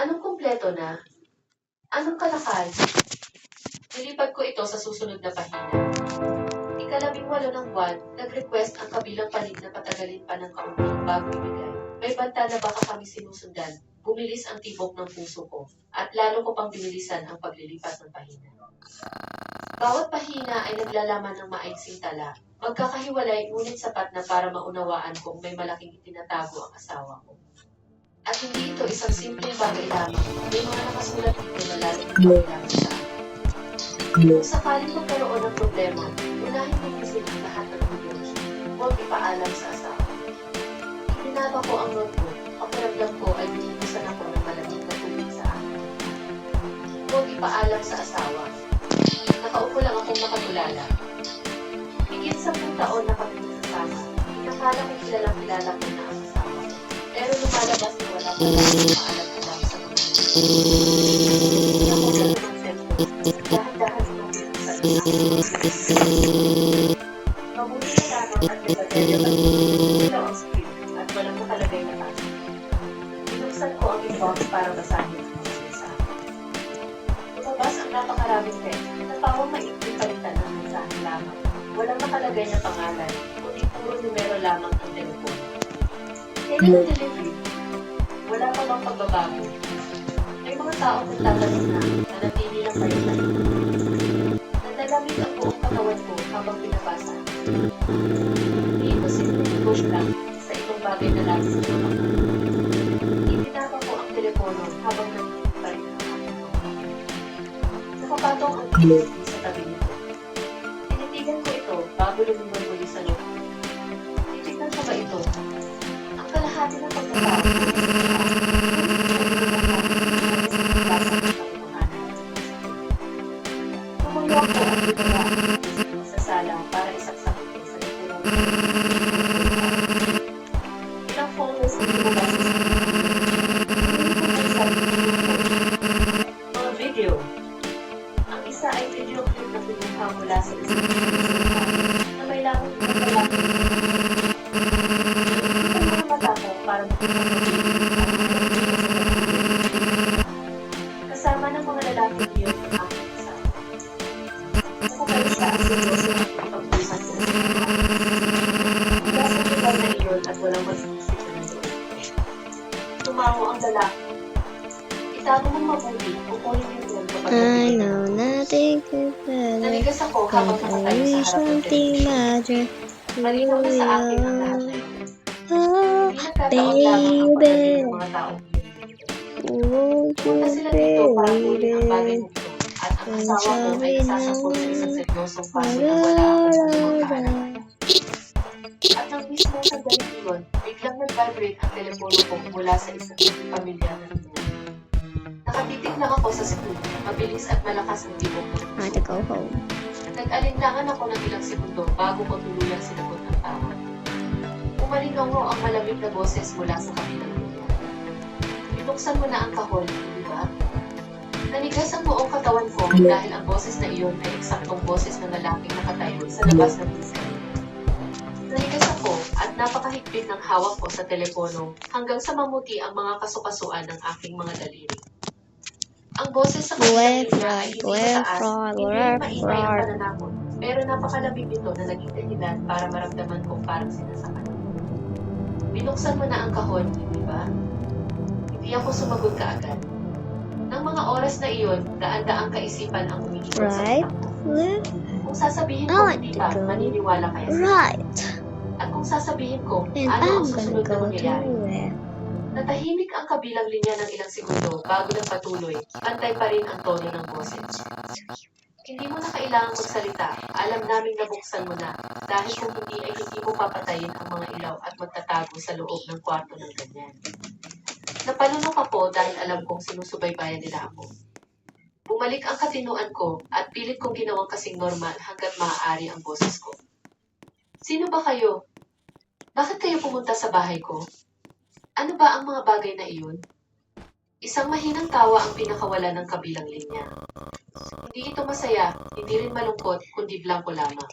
Anong kumpleto na? Anong kalakal? Nilipad ko ito sa susunod na pahina. Ika-18 ng buwan, nag-request ang kabilang panig na patagalin pa ng kaunti bago ibigay. May banta na baka kami sinusundan. Bumilis ang tibok ng puso ko, at lalo ko pang binilisan ang paglilipat ng pahina. Bawat pahina ay naglalaman ng maiksing tala. Magkakahiwalay ngunit sapat na para maunawaan kung may malaking itinatago ang asawa ko. At hindi ito isang simpleng bagay lamang. May mga nakasulat dito na lalong kailangan sa akin. Kung sakaling magkaroon ng problema, unahin kong isipin lahat ng videos. Huwag ipaalam sa asawa. Hinaba ko ang notebook. Pakiramdam ko ay binibusan ako ng malamig na tubig sa akin. Huwag ipaalam sa asawa. Nakaupo lang akong nakatulala. Higit 10 taon na kami nagsasama. Inakala ko kilala ko na ang asawa. Pero lumalabas na wala pa lang maalam-alam sa mga hindi ako sa ng cellphone. Dahan-dahan kong binuksan ang mabuti na lamang at nagpagdala ilaw ang screen at walang nakalagay na tayo. Binuksan ko ang inbox para basahin ang mga mensahe. Lumabas ang napakaraming text na pawang maikli palitan ang mensahe lamang. Walang nakalagay na pangalan, kundi puro numero lamang ang telepono. Kailan ang delivery? Wala pa bang pagbabago? May mga taong nagtatanong na nanatili lang palitan. Nadalamig ang buong katawan ko habang binabasa. Hindi ko simpleng push lang sa itong bagay na lagi sa mga. Itinapa ko ang telepono habang nandito pa rin ang aking mga. Nakapatong ang TV sa tabi nito. Tinitigan ko ito bago lumingon muli sa loob. Titignan ko ba ito? Ang kalahati ng pagkatao Tumulo ako ang bigla sa sala para isaksak ito sa lipunan. Ilang photos ang lumabas sa mga video. Ang isa ay video clip na pinuha mula sa isang na may lamang lalaki. Ang mga mata ko para kasama ng mga lalaki iyon ang aking kasama. Nakapay siya ang seryoso at pag-usan ko. Mula sa lugar na iyon at walang mag-iisip na nandoon. Tumawa ang lalaki. Itago mong mabuti, kukunin yung doon kapag I know nothing is better. Nanigas ako habang nakatayo sa harap ng Something television. magic. Malinaw na sa akin ang lahat na ito. Oh, Hindi nagkataon lamang ang pagdating baby. ng mga taong Won't punta you, sila dito para kunin ang bagay baby? na ito. At ang asawa ko ay nasasangkot sa isang seryosong kaso na wala ako sa mga kaalaman. At nang mismo sandaling iyon, biglang nag-vibrate ang telepono ko mula sa isang pamilya na ito. Nakatitig lang ako sa screen, mabilis at malakas ang tibok ko. I have to go home. Nag-alinlangan ako ng ilang segundo bago ko tuluyang sinagot ang tawag. Umalingongo ang malamig na boses mula sa kabilang linya. Binuksan mo na ang kahon, di ba? Nanigas ang buong katawan ko dahil ang boses na iyon ay eksaktong boses ng lalaking nakatayo sa labas ng disco. Nanigas ako at napakahigpit ng hawak ko sa telepono hanggang sa mamuti ang mga kasukasuan ng aking mga daliri. Ang boses sa kabilang linya ay hindi mataas, hindi rin maingay ang pananakot, pero napakalamig nito na naging dahilan para maramdaman kong parang sinasakal. Binuksan mo na ang kahon, di ba? Hindi ako sumagot kaagad. Nang mga oras na iyon, daan-daang kaisipan ang umiikot sa Right, utak ko. left, Kung sasabihin I ko like hindi to pa, go maniniwala kaya sila. right. At kung sasabihin ko, And ano ang I'm gonna susunod na go mangyayari? to where? Natahimik ang kabilang linya ng ilang segundo bago nagpatuloy, pantay pa rin ang tono ng boses. Hindi mo na kailangang magsalita, alam naming nabuksan mo na, dahil kung hindi ay hindi mo papatayin ang mga ilaw at magtatago sa loob ng kwarto ng ganyan. Napalunok ako dahil alam kong sinusubaybayan nila ako. Bumalik ang katinuan ko at pilit kong ginawang kasing normal hanggat maaari ang boses ko. Sino ba kayo? Bakit kayo pumunta sa bahay ko? Ano ba ang mga bagay na iyon? Isang mahinang tawa ang pinakawala ng kabilang linya. Hindi ito masaya, hindi rin malungkot, kundi blanko lamang.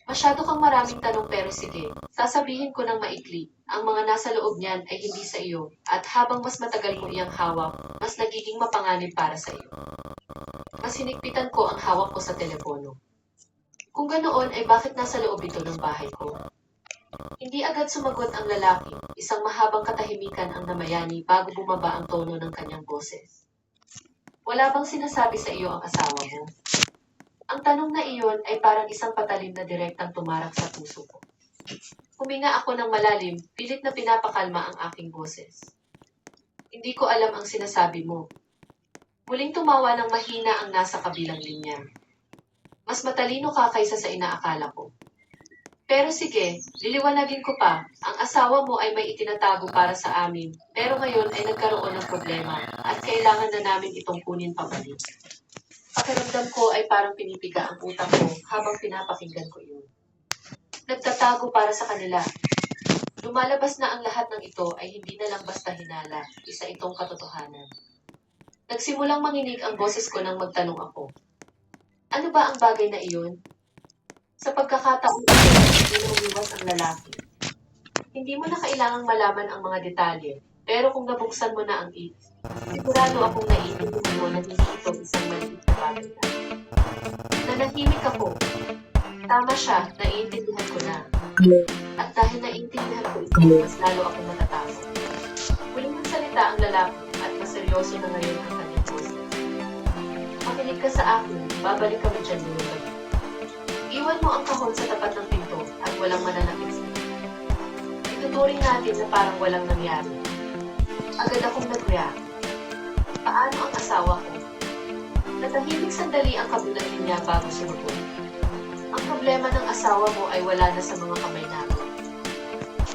Masyado kang maraming tanong pero sige, sasabihin ko ng maikli. Ang mga nasa loob niyan ay hindi sa iyo at habang mas matagal mo iyang hawak, mas nagiging mapanganib para sa iyo. Mas hinigpitan ko ang hawak ko sa telepono. Kung ganoon ay bakit nasa loob ito ng bahay ko? Hindi agad sumagot ang lalaki, isang mahabang katahimikan ang namayani bago bumaba ang tono ng kanyang boses. Wala bang sinasabi sa iyo ang asawa mo? Ang tanong na iyon ay parang isang patalim na direktang tumarak sa puso ko. Huminga ako ng malalim, pilit na pinapakalma ang aking boses. Hindi ko alam ang sinasabi mo. Muling tumawa ng mahina ang nasa kabilang linya. Mas matalino ka kaysa sa inaakala ko. Pero sige, liliwanagin ko pa, ang asawa mo ay may itinatago para sa amin, pero ngayon ay nagkaroon ng problema at kailangan na namin itong kunin pabalik. Pakiramdam ko ay parang pinipiga ang utak ko habang pinapakinggan ko iyon. Nagtatago para sa kanila. Lumalabas na ang lahat ng ito ay hindi na lang basta hinala, isa itong katotohanan. Nagsimulang manginig ang boses ko nang magtanong ako. Ano ba ang bagay na iyon? Sa pagkakataon ko, hindi na umiwas ang lalaki. Hindi mo na kailangang malaman ang mga detalye, pero kung nabuksan mo na ang sigurado akong naiintindihan mo na hindi ito isang maliit na bagay na. Nanahimik ako. Tama siya, naiintindihan ko na. At dahil naiintindihan ko ito, mas lalo akong natatakot. Muling nagsalita ang lalaki at mas seryoso na ngayon ang kanyang boses. Makinig ka sa akin, babalik kami dyan ngayong gabi. Iwan mo ang kahon sa tapat ng pinto at walang mananakit sa iyo. Ituturing natin na parang walang nangyari. Agad akong nag-react. Paano ang asawa ko? Natahimik sandali ang kabilang linya bago sumagot. Ang problema ng asawa mo ay wala na sa mga kamay namin.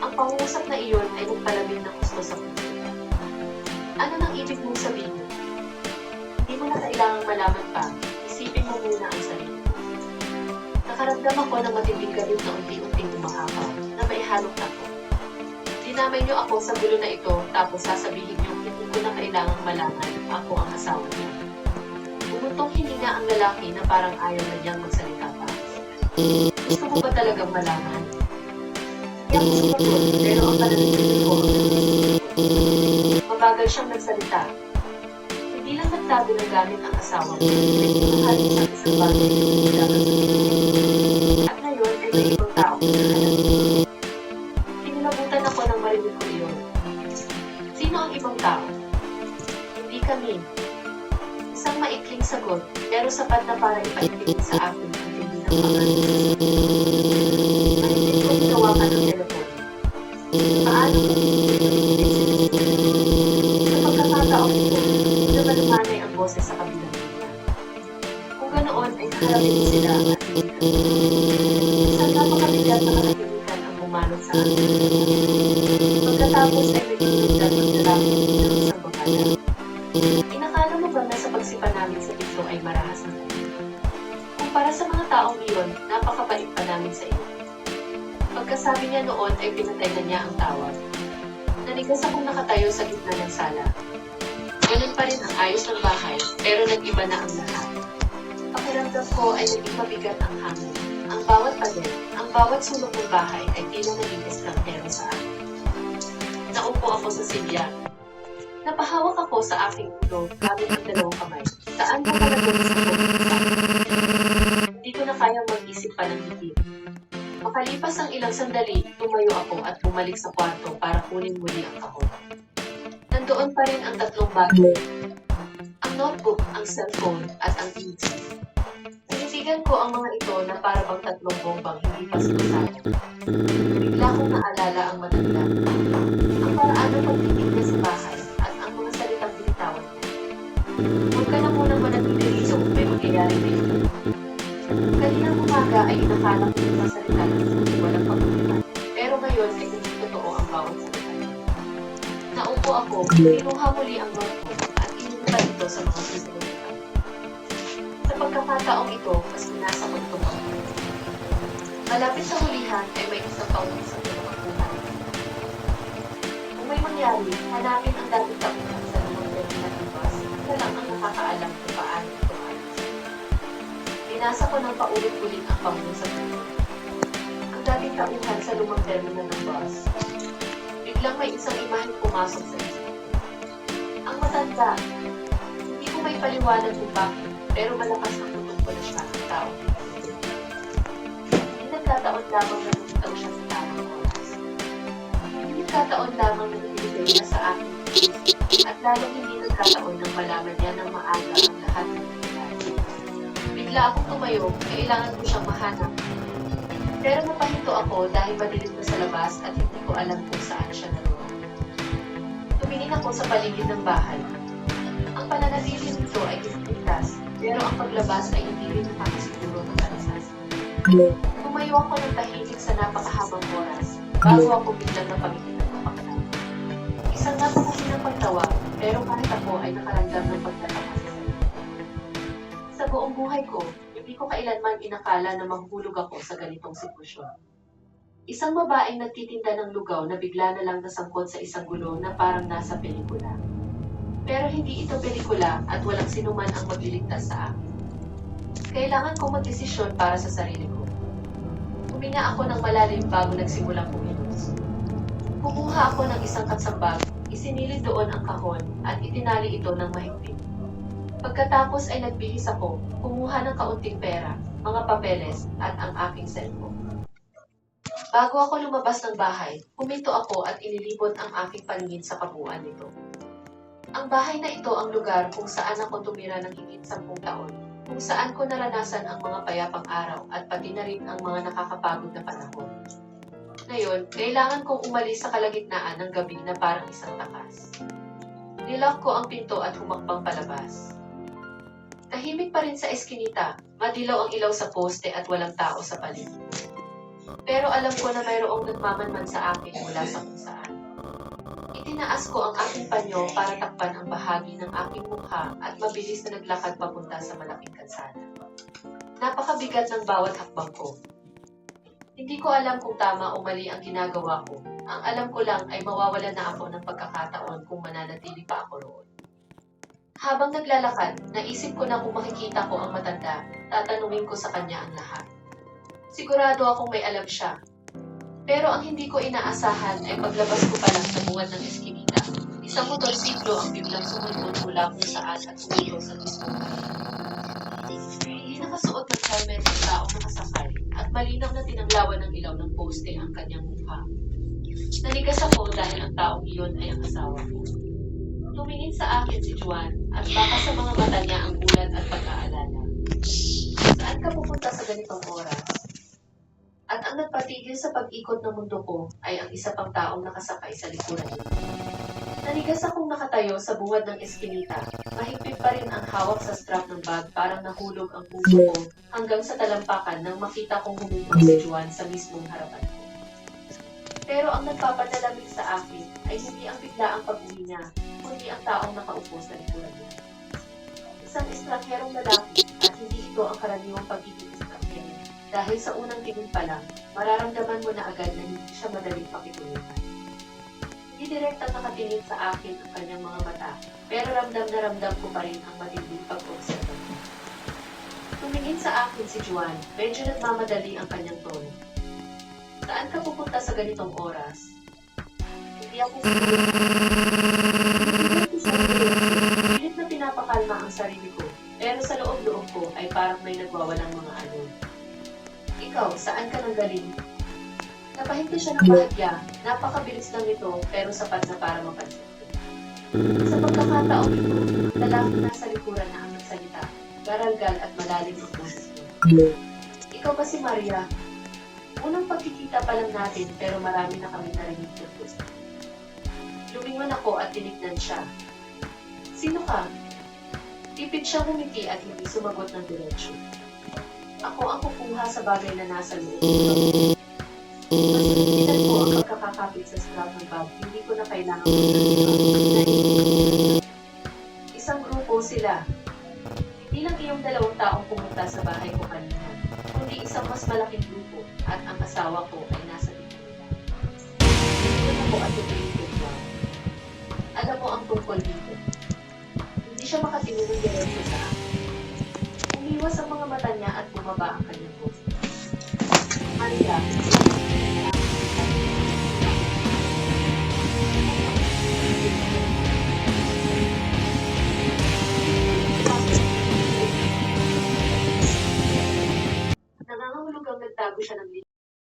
Ang pangungusap na iyon ay nagpalamin ng gusto sa puso. Ano nang ibig mong sabihin? Hindi mo na kailangang malaman pa. Isipin mo muna ang sarili. Nakaramdam ako ng matinding galit na unti-unting umahaba na may halong takot. Dinamay niyo ako sa gulo na ito tapos sasabihin niyo hindi ko na kailangang malaman ako ang asawa niya. Bumuntong hininga ang lalaki na parang ayaw na niyang magsalita pa. Gusto mo ba talagang malaman? Hindi ako sumagot pero ang pananigin ko mabagal siyang nagsalita. Hindi lang nagtago ng gamit ang asawa mo, naghahalin sa isang bagay na kailangan sabihin. At ngayon ay may ibang tao sa halaman. Kinilabutan ako nang marinig ko iyon. Sino ang ibang tao? Hindi kami. Isang maikling sagot, pero sapat na para ipaintindi sa akin ang tindi ng pangalan. Marinig ko hinawakan ang telefon. Paano? Sa pagkakataon ko, lumalumanay ang boses sa kabilang linya. Kung ganoon ay kaharapin sila at hindi. Isang napakabigat na katahimikan ang bumalot sa akin. Pagkatapos ay may tinigdan ng lalaki ng isang bagay. Inakala mo ba na sa pagsipa namin sa pinto ay marahas na kami? Kumpara sa mga taong iyon, napakabait pa namin sa iyo. Pagkasabi niya noon ay pinatay na niya ang tawag. Nanigas akong nakatayo sa gitna ng sala. Ganun pa rin ang ayos ng bahay, pero nag-iba na ang lahat. Pakiramdam ko ay naging mabigat ang hangin. Ang bawat pader, ang bawat sulok ng bahay ay tila naging estranghero sa akin. Naupo ako sa silya. Napahawak ako sa aking ulo gamit ang dalawang kamay. Saan ba talaga gusto ko? Hindi ko na kayang mag-isip pa ng higit. Makalipas ang ilang sandali, tumayo ako at bumalik sa kwarto para kunin muli ang kahon. Nandoon pa rin ang tatlong bagay. Ang notebook, ang cellphone, at ang keys. Tinitigan ko ang mga ito na para bang tatlong bombang hindi pa sinasama. Bigla kong naalala ang matanda. Ang paraan ng pagtitig niya sa bahay at ang mga salitang binitawan niya. Huwag ka na munang manatili rito kung may magyayari na ito. Kaninang umaga ay inakala ko yung masalita ng walang pagkukuhan. Pero ngayon ay hindi totoo ang bawat salita niya. Naupo ako, kinuha muli ang notebook at inuupa ito sa mga susunod na taon. Sa pagkakataong ito, mas binasa ko itong pagkuhan. Malapit sa hulihan ay may isang kausap na pagkuhan. Kung may mangyari, hanapin ang dating tapunan sa lumang pwede na ibas. Ito lang ang nakakaalam kung paano ito ayos. Binasa ko ng paulit-ulit ang pangusap nito. aking tauhan sa lumang terminal ng bus, biglang may isang imahe pumasok sa isip. Ang matanda, hindi ko may paliwanag kung bakit, pero malakas ang tutok ko na siya ang tao. Hindi nagkataon lamang na lumitaw siya sa tamang oras. Hindi nagkataon lamang na binibigay niya sa akin, at lalong hindi nagkataon nang malaman niya ng maaga ang lahat ng nangyayari. Bigla akong tumayo, kailangan ko siyang mahanap. Pero napahinto ako dahil madilim na sa labas at hindi ko alam kung saan siya naroon. Tumingin ako sa paligid ng bahay. Ang pananatili nito ay iligtas, pero ang paglabas ay hindi rin nakasiguro ng kalasas. Tumayo ako ng tahimik sa napakahabang oras, bago ako biglang napangiti ng kapaklan. Isang napakahinang pagtawa, pero kahit ako ay nakaramdam ng pagtatawa sa sarili. Sa buong buhay ko, hindi ko kailanman inakala na mahuhulog ako sa ganitong sitwasyon. Isang babaeng nagtitinda ng lugaw na bigla na lang nasangkot sa isang gulo na parang nasa pelikula. Pero hindi ito pelikula at walang sinuman ang magliligtas sa akin. Kailangan kong magdesisyon para sa sarili ko. Huminga ako ng malalim bago nagsimulang kumilos. Kumuha ako ng isang katsambag, isinilid doon ang kahon at itinali ito ng mahigpit. Pagkatapos ay nagbihis ako, kumuha ng kaunting pera, mga papeles at ang aking cellphone. Bago ako lumabas ng bahay, huminto ako at inilibot ang aking paningin sa kabuuan nito. Ang bahay na ito ang lugar kung saan ako tumira ng higit 10 taon, kung saan ko naranasan ang mga payapang araw at pati na rin ang mga nakakapagod na panahon. Ngayon, kailangan kong umalis sa kalagitnaan ng gabi na parang isang takas. Nilock ko ang pinto at humakbang palabas. Tahimik pa rin sa eskinita, madilaw ang ilaw sa poste at walang tao sa paligid. Pero alam ko na mayroong nagmamanman sa akin mula sa kung saan. Itinaas ko ang aking panyo para takpan ang bahagi ng aking mukha at mabilis na naglakad papunta sa malaking kalsada. Napakabigat ng bawat hakbang ko. Hindi ko alam kung tama o mali ang ginagawa ko. Ang alam ko lang ay mawawalan na ako ng pagkakataon kung mananatili pa ako roon. Habang naglalakad, naisip ko na kung makikita ko ang matanda, tatanungin ko sa kanya ang lahat. Sigurado akong may alam siya. Pero ang hindi ko inaasahan ay paglabas ko pa lang sa bungad ng eskinita. Isang motorsiklo ang biglang sumulpot mula kung saan at sumulpot sa mismong bahay. Hindi nakasuot ng helmet ang taong nakasakay at malinaw na tinanglawan ng ilaw ng poste ang kanyang mukha. Nanigas ako dahil ang taong iyon ay ang asawa ko. Tumingin sa akin si Juan at baka sa mga mata niya ang gulat at pag-aalala. Saan ka pupunta sa ganitong oras? At ang nagpatigil sa pag-ikot ng mundo ko ay ang isa pang taong nakasakay sa likuran niya. Nanigas akong nakatayo sa bungad ng eskinita. Mahigpit pa rin ang hawak sa strap ng bag, parang nahulog ang puso ko hanggang sa talampakan nang makita kong humintong si Juan sa mismong harapan ko. Pero ang nagpapadalamig sa akin ay hindi ang biglaang pag-uwi niya, kundi ang taong nakaupo sa likuran niya. Isang estrangherong lalaki at hindi ito ang karaniwang pagiging estranghero. Dahil sa unang tingin pa lang, mararamdaman mo na agad na hindi siya madaling pakitulungan. Hindi direktang nakatingin sa akin ang kanyang mga mata, pero ramdam na ramdam ko pa rin ang matinding pag-obserba niya. Tumingin sa akin si Juan, medyo nagmamadali ang kanyang tono. Saan ka pupunta sa ganitong oras? Hindi ako pilit na pinapakalma ang sarili ko, pero sa loob-loob ko ay parang may nagwawalang mga alon. Ikaw, saan ka nanggaling? Napahinto siya ng bahagya, napakabilis lang ito, pero sapat na para mapansin. Sa pagkakataon ito, lalaki nasa likuran na ang nagsalita, garalgal at malalim ang boses niya. Ikaw ba si Maria? Unang pagkikita pa lang natin, pero marami na kami narinig ng gusto. Lumingon ako at tinignan siya. Sino ka? Tipid siyang humiti at hindi sumagot ng diretsyo. Ako ang kukuha sa bagay na nasa loob. Mas pinipilan ko ang pagkakakapit sa strap ng bag, hindi ko na kailangan Isang grupo sila. Hindi lang iyong 2 taong pumunta sa bahay ko kanina, kundi isang mas malaking grupo at ang asawa ko ay nasa dito nila. Hindi ko at tumingin ko. Alam mo ang tungkol dito. Hindi siya makatingin ng diretso sa akin. Umiwas ang mga mata niya at bumaba ang kanyang boses. Maria, bago siya ng